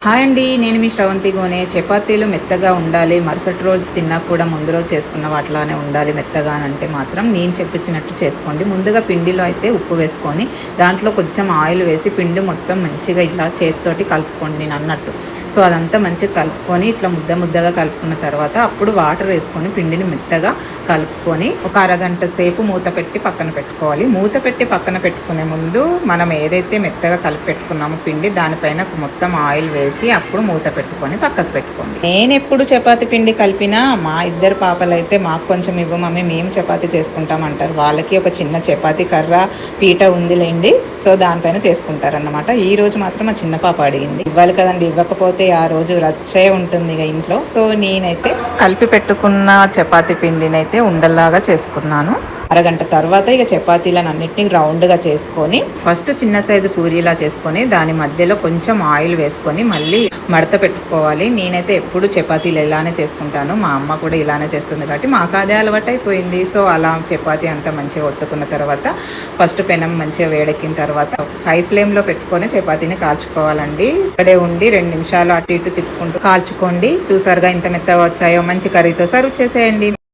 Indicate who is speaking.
Speaker 1: Hi అండి, నేను మీ శ్రవంతి గోనే. చపాతీలు మెత్తగా ఉండాలి, మరుసటి రోజు తిన్నా కూడా ముందు రోజు చేసుకున్న వాటిలానే ఉండాలి మెత్తగా అంటే మాత్రం నేను చెప్పించినట్టు చేసుకోండి. ముందుగా పిండిలో అయితే ఉప్పు వేసుకొని దాంట్లో కొంచెం ఆయిల్ వేసి పిండి మొత్తం మంచిగా ఇలా చేతితోటి కలుపుకోండి నేను అన్నట్టు. సో అదంతా మంచిగా కలుపుకొని ఇట్లా ముద్దగా కలుపుకున్న తర్వాత అప్పుడు వాటర్ వేసుకొని పిండిని మెత్తగా కలుపుకొని ఒక అరగంట సేపు మూత పెట్టి పక్కన పెట్టుకోవాలి. మూత పెట్టి పక్కన పెట్టుకునే ముందు మనం ఏదైతే మెత్తగా కలిపి పెట్టుకున్నామో పిండి దానిపైన మొత్తం ఆయిల్ వేసి అప్పుడు మూత పెట్టుకొని పక్కకు పెట్టుకోండి. నేను ఎప్పుడు చపాతి పిండి కలిపినా మా ఇద్దరు పాపలు అయితే మాకు కొంచెం ఇవ్వ మమ్మీ మేము చపాతి చేసుకుంటాం అంటారు. వాళ్ళకి ఒక చిన్న చపాతి కర్ర పీట ఉందిలేండి, సో దానిపైన చేసుకుంటారన్నమాట. ఈ రోజు మాత్రం మా చిన్న పాప అడిగింది, ఇవ్వాలి కదండి, ఇవ్వకపోతే ఆ రోజు రచ్చే ఉంటుంది ఇక ఇంట్లో. సో నేనైతే కలిపి పెట్టుకున్న చపాతి పిండిని అయితే ఉండల్లాగా చేసుకున్నాను. అరగంట తర్వాత ఇక చపాతీలను అన్నింటినీ రౌండ్గా చేసుకొని ఫస్ట్ చిన్న సైజు పూరీలా చేసుకొని దాని మధ్యలో కొంచెం ఆయిల్ వేసుకొని మళ్ళీ మడత పెట్టుకోవాలి. నేనైతే ఎప్పుడు చపాతీలు ఇలానే చేసుకుంటాను, మా అమ్మ కూడా ఇలానే చేస్తుంది కాబట్టి మాకు అదే అలవాటు అయిపోయింది. సో అలా చపాతీ అంతా మంచిగా ఒత్తుకున్న తర్వాత ఫస్ట్ పెనం మంచిగా వేడెక్కిన తర్వాత హై ఫ్లేమ్లో పెట్టుకొని చపాతీని కాల్చుకోవాలండి. ఇక్కడే ఉండి 2 నిమిషాలు అటు ఇటు తిప్పుకుంటూ కాల్చుకోండి. చూసారుగా ఇంత మెత్తగా వచ్చాయో. మంచి కర్రీతో సర్వ్ చేసేయండి.